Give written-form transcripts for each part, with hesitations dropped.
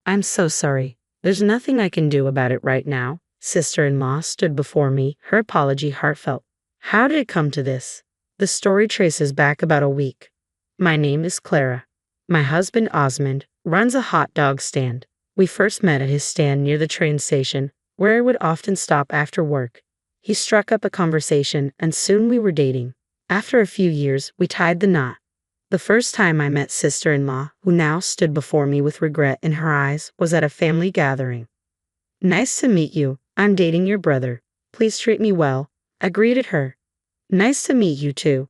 I'm so sorry. There's nothing I can do about it right now. Sister-in-law stood before me, her apology heartfelt. How did it come to this? The story traces back about a week. My name is Clara. My husband Osmond runs a hot dog stand. We first met at his stand near the train station, where I would often stop after work. He struck up a conversation, and soon we were dating. After a few years, we tied the knot. The first time I met sister-in-law, who now stood before me with regret in her eyes, was at a family gathering. Nice to meet you. I'm dating your brother. Please treat me well. I greeted her. Nice to meet you too.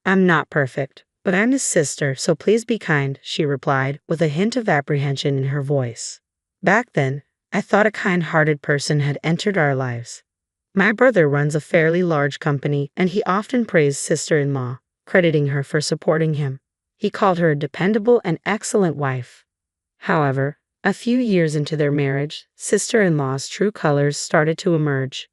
I'm not perfect, but I'm his sister, so please be kind, she replied, with a hint of apprehension in her voice. Back then, I thought a kind-hearted person had entered our lives. My brother runs a fairly large company, and he often praised sister-in-law, crediting her for supporting him. He called her a dependable and excellent wife. However, a few years into their marriage, sister-in-law's true colors started to emerge.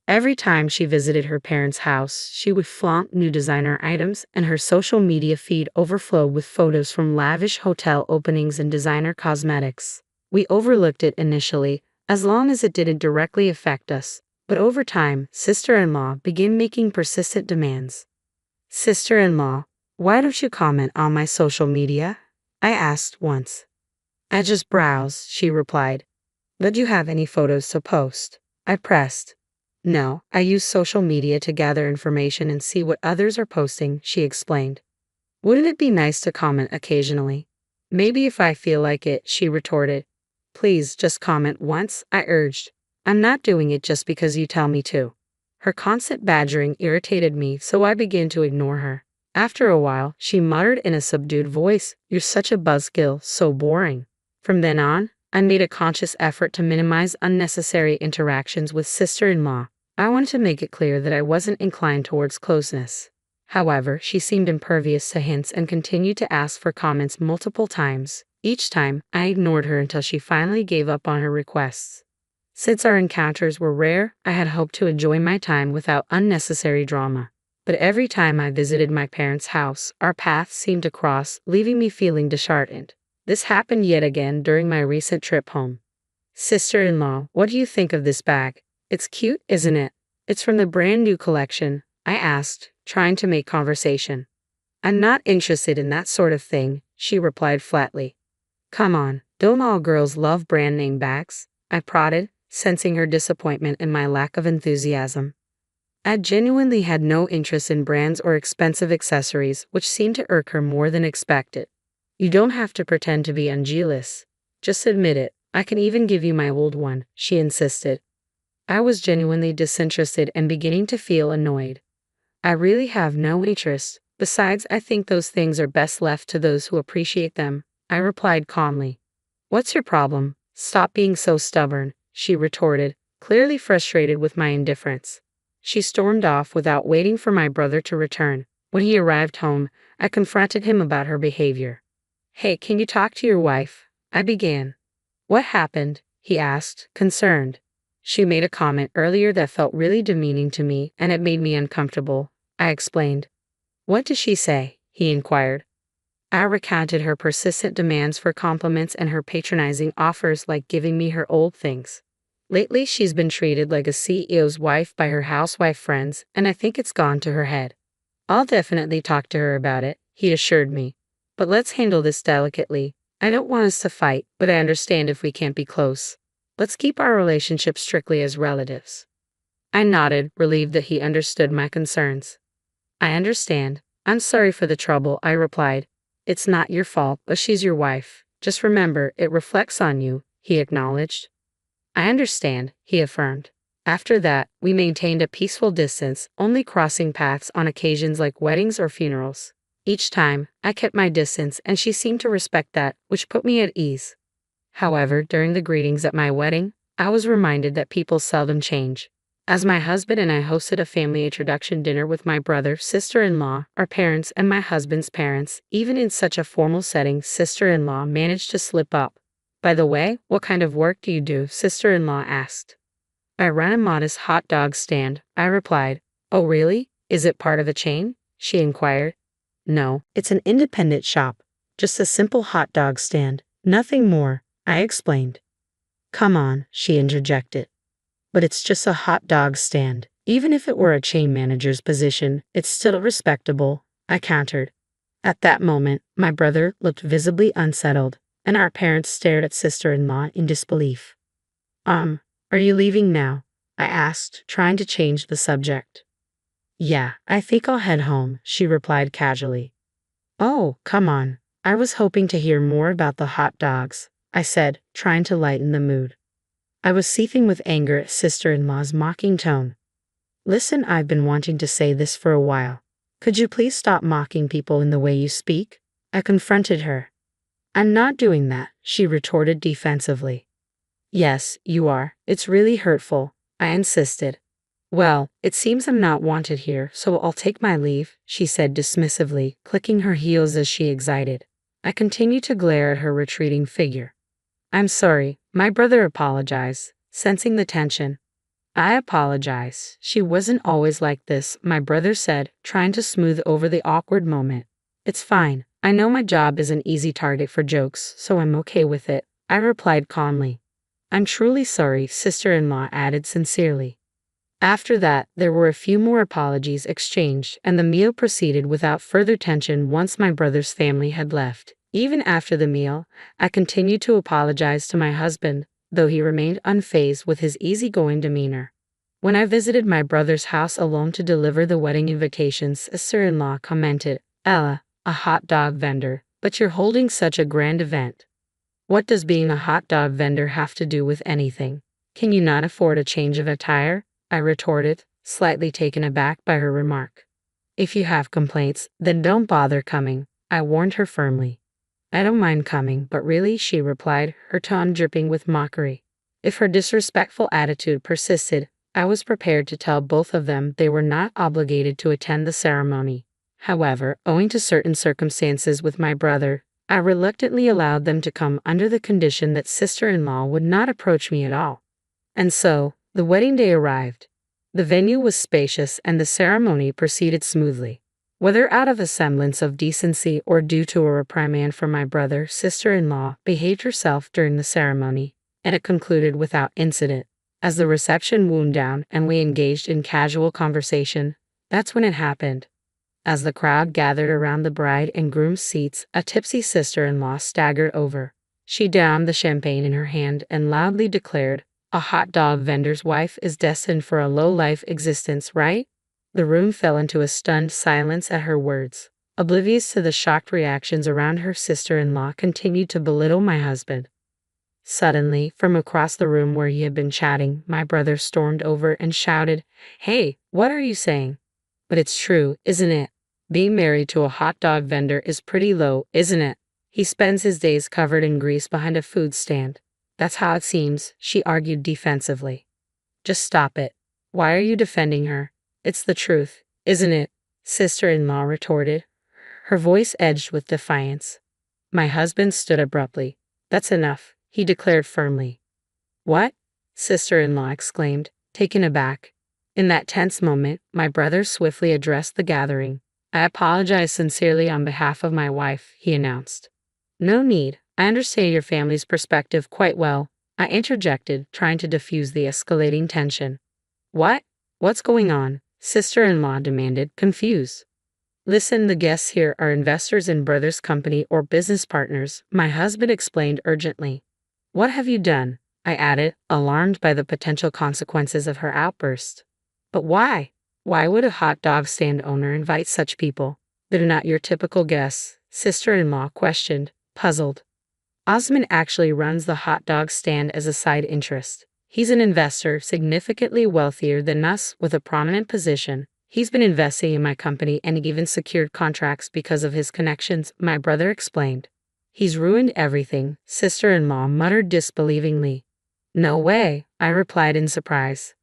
Every time she visited her parents' house, she would flaunt new designer items, and her social media feed overflowed with photos from lavish hotel openings and designer cosmetics. We overlooked it initially, as long as it didn't directly affect us, but over time, sister-in-law began making persistent demands. Sister-in-law, why don't you comment on my social media? I asked once. I just browse, she replied. But do you have any photos to post? I pressed. No, I use social media to gather information and see what others are posting, she explained. Wouldn't it be nice to comment occasionally? Maybe if I feel like it, she retorted. Please just comment once, I urged. I'm not doing it just because you tell me to. Her constant badgering irritated me, so I began to ignore her. After a while, she muttered in a subdued voice, You're such a buzzkill, so boring. From then on, I made a conscious effort to minimize unnecessary interactions with sister-in-law. I wanted to make it clear that I wasn't inclined towards closeness. However, she seemed impervious to hints and continued to ask for comments multiple times. Each time, I ignored her until she finally gave up on her requests. Since our encounters were rare, I had hoped to enjoy my time without unnecessary drama. But every time I visited my parents' house, our paths seemed to cross, leaving me feeling disheartened. This happened yet again during my recent trip home. Sister-in-law, what do you think of this bag? It's cute, isn't it? It's from the brand new collection, I asked, trying to make conversation. I'm not interested in that sort of thing, she replied flatly. Come on, don't all girls love brand name bags? I prodded, sensing her disappointment in my lack of enthusiasm. I genuinely had no interest in brands or expensive accessories, which seemed to irk her more than expected. You don't have to pretend to be unjealous. Just admit it. I can even give you my old one, she insisted. I was genuinely disinterested and beginning to feel annoyed. I really have no interest. Besides, I think those things are best left to those who appreciate them, I replied calmly. What's your problem? Stop being so stubborn, she retorted, clearly frustrated with my indifference. She stormed off without waiting for my brother to return. When he arrived home, I confronted him about her behavior. Hey, can you talk to your wife? I began. What happened? He asked, concerned. She made a comment earlier that felt really demeaning to me, and it made me uncomfortable, I explained. What did she say? He inquired. I recounted her persistent demands for compliments and her patronizing offers like giving me her old things. Lately, she's been treated like a CEO's wife by her housewife friends, and I think it's gone to her head. I'll definitely talk to her about it, he assured me. But let's handle this delicately. I don't want us to fight, but I understand if we can't be close. Let's keep our relationship strictly as relatives. I nodded, relieved that he understood my concerns. I understand. I'm sorry for the trouble, I replied. It's not your fault, but she's your wife. Just remember, it reflects on you, he acknowledged. I understand, he affirmed. After that, we maintained a peaceful distance, only crossing paths on occasions like weddings or funerals. Each time, I kept my distance and she seemed to respect that, which put me at ease. However, during the greetings at my wedding, I was reminded that people seldom change. As my husband and I hosted a family introduction dinner with my brother, sister-in-law, our parents, and my husband's parents, even in such a formal setting, sister-in-law managed to slip up. By the way, what kind of work do you do? Sister-in-law asked. I run a modest hot dog stand, I replied. Oh really? Is it part of a chain? She inquired. No, it's an independent shop. Just a simple hot dog stand. Nothing more, I explained. Come on, she interjected. But it's just a hot dog stand. Even if it were a chain manager's position, it's still respectable, I countered. At that moment, my brother looked visibly unsettled, and our parents stared at sister-in-law in disbelief. Are you leaving now? I asked, trying to change the subject. Yeah, I think I'll head home, she replied casually. Oh, come on. I was hoping to hear more about the hot dogs, I said, trying to lighten the mood. I was seething with anger at sister-in-law's mocking tone. Listen, I've been wanting to say this for a while. Could you please stop mocking people in the way you speak? I confronted her. I'm not doing that, she retorted defensively. Yes, you are. It's really hurtful, I insisted. Well, it seems I'm not wanted here, so I'll take my leave, she said dismissively, clicking her heels as she exited. I continued to glare at her retreating figure. I'm sorry, my brother apologized, sensing the tension. I apologize. She wasn't always like this, my brother said, trying to smooth over the awkward moment. It's fine. I know my job is an easy target for jokes, so I'm okay with it, I replied calmly. I'm truly sorry, sister-in-law added sincerely. After that, there were a few more apologies exchanged, and the meal proceeded without further tension once my brother's family had left. Even after the meal, I continued to apologize to my husband, though he remained unfazed with his easygoing demeanor. When I visited my brother's house alone to deliver the wedding invitations, sister-in-law commented, Ella, a hot dog vendor, but you're holding such a grand event. What does being a hot dog vendor have to do with anything? Can you not afford a change of attire? I retorted, slightly taken aback by her remark. If you have complaints, then don't bother coming, I warned her firmly. I don't mind coming, but really, she replied, her tone dripping with mockery. If her disrespectful attitude persisted, I was prepared to tell both of them they were not obligated to attend the ceremony. However, owing to certain circumstances with my brother, I reluctantly allowed them to come under the condition that sister-in-law would not approach me at all. And so, the wedding day arrived. The venue was spacious and the ceremony proceeded smoothly. Whether out of a semblance of decency or due to a reprimand from my brother, sister-in-law behaved herself during the ceremony, and it concluded without incident. As the reception wound down and we engaged in casual conversation, that's when it happened. As the crowd gathered around the bride and groom's seats, a tipsy sister-in-law staggered over. She downed the champagne in her hand and loudly declared, a hot dog vendor's wife is destined for a low-life existence, right? The room fell into a stunned silence at her words. Oblivious to the shocked reactions around her, sister-in-law continued to belittle my husband. Suddenly, from across the room where he had been chatting, my brother stormed over and shouted, Hey, what are you saying? But it's true, isn't it? Being married to a hot dog vendor is pretty low, isn't it? He spends his days covered in grease behind a food stand. That's how it seems, she argued defensively. Just stop it. Why are you defending her? It's the truth, isn't it? Sister-in-law retorted, her voice edged with defiance. My husband stood abruptly. That's enough, he declared firmly. What? Sister-in-law exclaimed, taken aback. In that tense moment, my brother swiftly addressed the gathering. I apologize sincerely on behalf of my wife, he announced. No need. I understand your family's perspective quite well, I interjected, trying to diffuse the escalating tension. What? What's going on? Sister-in-law demanded, confused. Listen, the guests here are investors in Brothers Company or business partners, my husband explained urgently. What have you done? I added, alarmed by the potential consequences of her outburst. But why? Why would a hot dog stand owner invite such people? They're not your typical guests, sister-in-law questioned, puzzled. Osman actually runs the hot dog stand as a side interest. He's an investor significantly wealthier than us with a prominent position. He's been investing in my company and even secured contracts because of his connections, my brother explained. He's ruined everything, sister-in-law muttered disbelievingly. No way, I replied in surprise.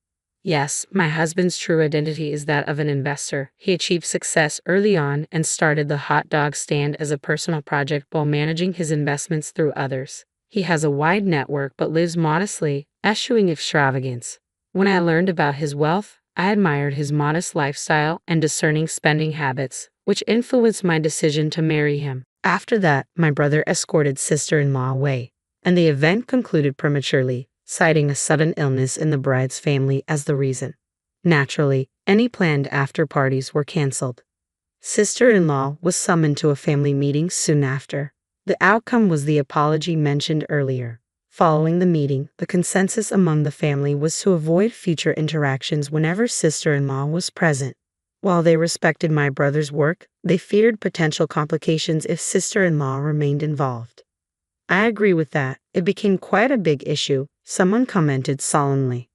Yes, my husband's true identity is that of an investor. He achieved success early on and started the hot dog stand as a personal project while managing his investments through others. He has a wide network but lives modestly, eschewing extravagance. When I learned about his wealth, I admired his modest lifestyle and discerning spending habits, which influenced my decision to marry him. After that, my brother escorted sister-in-law away. and the event concluded prematurely, citing a sudden illness in the bride's family as the reason. Naturally, any planned after-parties were canceled. Sister-in-law was summoned to a family meeting soon after. The outcome was the apology mentioned earlier. Following the meeting, the consensus among the family was to avoid future interactions whenever sister-in-law was present. While they respected my brother's work, they feared potential complications if sister-in-law remained involved. I agree with that. It became quite a big issue, someone commented solemnly.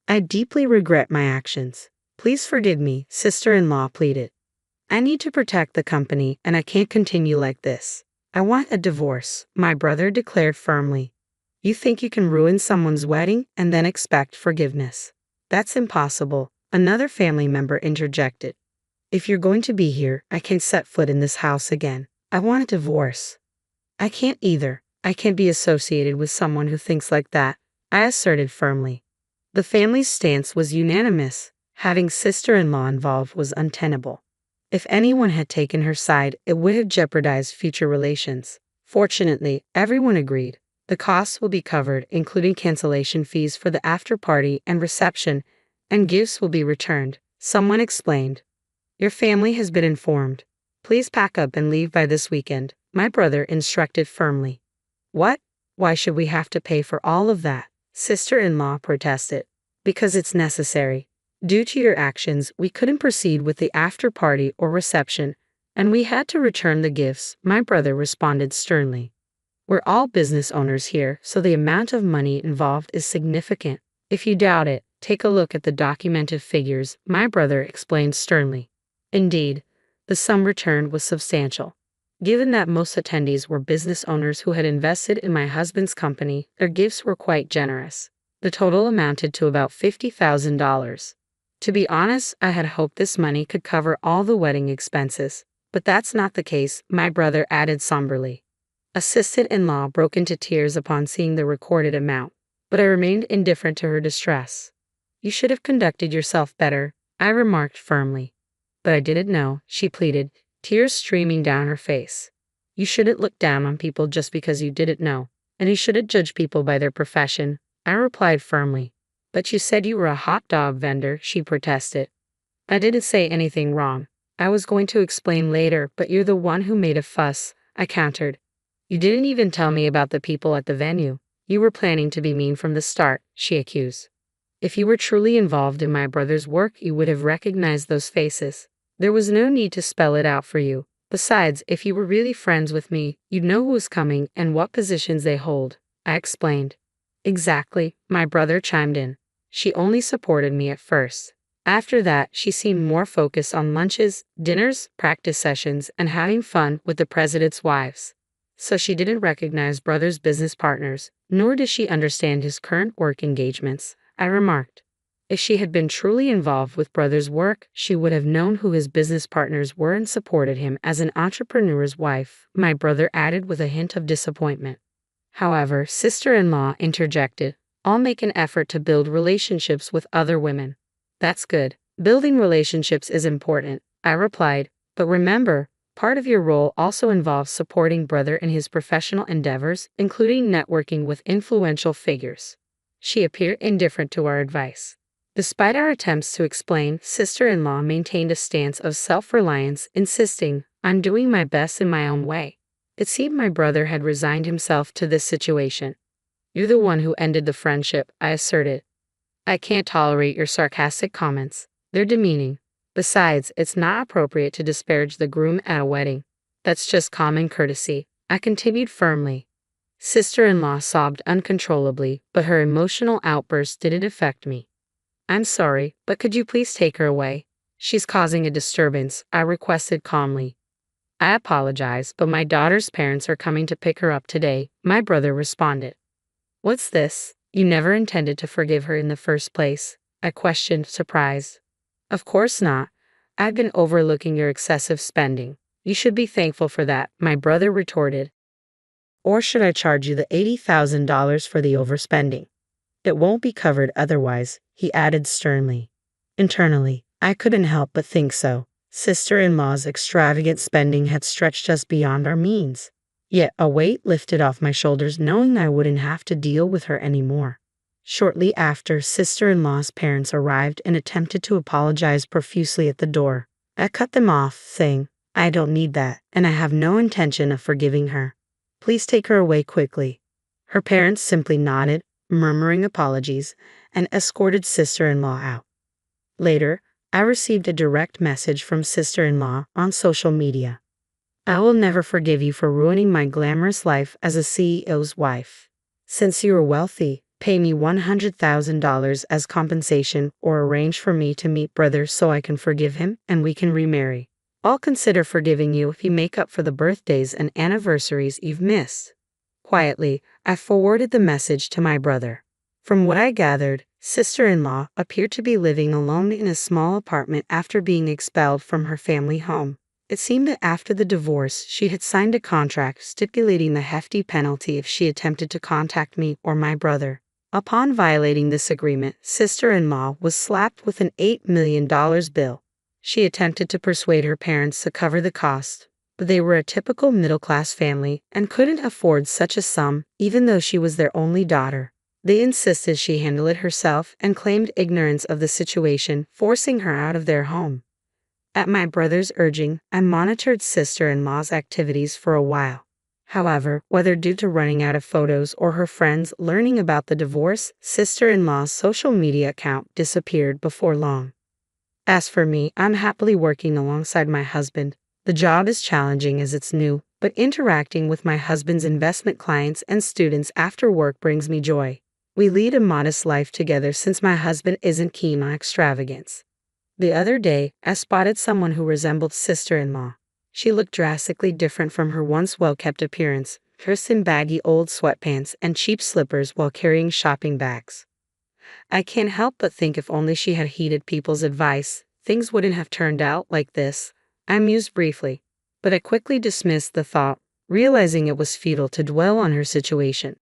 I deeply regret my actions. Please forgive me, sister-in-law pleaded. I need to protect the company and I can't continue like this. I want a divorce, my brother declared firmly. You think you can ruin someone's wedding and then expect forgiveness? That's impossible, another family member interjected. If you're going to be here, I can't set foot in this house again. I want a divorce. I can't either. I can't be associated with someone who thinks like that, I asserted firmly. The family's stance was unanimous. Having sister-in-law involved was untenable. If anyone had taken her side, it would have jeopardized future relations. Fortunately, everyone agreed. The costs will be covered, including cancellation fees for the after-party and reception, and gifts will be returned, someone explained. Your family has been informed. Please pack up and leave by this weekend, my brother instructed firmly. What? Why should we have to pay for all of that? Sister-in-law protested. Because it's necessary. Due to your actions, we couldn't proceed with the after-party or reception, and we had to return the gifts, my brother responded sternly. We're all business owners here, so the amount of money involved is significant. If you doubt it, take a look at the documented figures, my brother explained sternly. Indeed, the sum returned was substantial. Given that most attendees were business owners who had invested in my husband's company, their gifts were quite generous. The total amounted to about $50,000. To be honest, I had hoped this money could cover all the wedding expenses, but that's not the case, my brother added somberly. A sister-in-law broke into tears upon seeing the recorded amount, but I remained indifferent to her distress. You should have conducted yourself better, I remarked firmly. But I didn't know, she pleaded, tears streaming down her face. You shouldn't look down on people just because you didn't know, and you shouldn't judge people by their profession, I replied firmly. But you said you were a hot dog vendor, she protested. I didn't say anything wrong. I was going to explain later, but you're the one who made a fuss, I countered. You didn't even tell me about the people at the venue. You were planning to be mean from the start, she accused. If you were truly involved in my brother's work, you would have recognized those faces. There was no need to spell it out for you. Besides, if you were really friends with me, you'd know who was coming and what positions they hold, I explained. Exactly, my brother chimed in. She only supported me at first. After that, she seemed more focused on lunches, dinners, practice sessions, and having fun with the president's wives. So she didn't recognize brother's business partners, nor did she understand his current work engagements, I remarked. If she had been truly involved with brother's work, she would have known who his business partners were and supported him as an entrepreneur's wife, my brother added with a hint of disappointment. However, sister-in-law interjected, I'll make an effort to build relationships with other women. That's good. Building relationships is important, I replied, but remember, part of your role also involves supporting brother in his professional endeavors, including networking with influential figures. She appeared indifferent to our advice. Despite our attempts to explain, sister-in-law maintained a stance of self-reliance, insisting, I'm doing my best in my own way. It seemed my brother had resigned himself to this situation. You're the one who ended the friendship, I asserted. I can't tolerate your sarcastic comments. They're demeaning. Besides, it's not appropriate to disparage the groom at a wedding. That's just common courtesy, I continued firmly. Sister-in-law sobbed uncontrollably, but her emotional outburst didn't affect me. I'm sorry, but could you please take her away? She's causing a disturbance, I requested calmly. I apologize, but my daughter's parents are coming to pick her up today, my brother responded. What's this? You never intended to forgive her in the first place, I questioned, surprised. Of course not. I've been overlooking your excessive spending. You should be thankful for that, my brother retorted. Or should I charge you the $80,000 for the overspending? It won't be covered otherwise, he added sternly. Internally, I couldn't help but think so. Sister-in-law's extravagant spending had stretched us beyond our means. Yet a weight lifted off my shoulders knowing I wouldn't have to deal with her anymore. Shortly after, sister-in-law's parents arrived and attempted to apologize profusely at the door. I cut them off, saying, "I don't need that, and I have no intention of forgiving her. Please take her away quickly." Her parents simply nodded, murmuring apologies, and escorted sister-in-law out. Later, I received a direct message from sister-in-law on social media. "I will never forgive you for ruining my glamorous life as a CEO's wife. Since you are wealthy, pay me $100,000 as compensation or arrange for me to meet brother so I can forgive him and we can remarry. I'll consider forgiving you if you make up for the birthdays and anniversaries you've missed." Quietly, I forwarded the message to my brother. From what I gathered, sister-in-law appeared to be living alone in a small apartment after being expelled from her family home. It seemed that after the divorce, she had signed a contract stipulating the hefty penalty if she attempted to contact me or my brother. Upon violating this agreement, sister-in-law was slapped with an $8 million bill. She attempted to persuade her parents to cover the cost, but they were a typical middle-class family and couldn't afford such a sum, even though she was their only daughter. They insisted she handle it herself and claimed ignorance of the situation, forcing her out of their home. At my brother's urging, I monitored sister-in-law's activities for a while. However, whether due to running out of photos or her friends learning about the divorce, sister-in-law's social media account disappeared before long. As for me, I'm happily working alongside my husband. The job is challenging as it's new, but interacting with my husband's investment clients and students after work brings me joy. We lead a modest life together since my husband isn't keen on extravagance. The other day, I spotted someone who resembled sister-in-law. She looked drastically different from her once well-kept appearance, dressed in baggy old sweatpants and cheap slippers while carrying shopping bags. I can't help but think if only she had heeded people's advice, things wouldn't have turned out like this. I mused briefly, but I quickly dismissed the thought, realizing it was futile to dwell on her situation.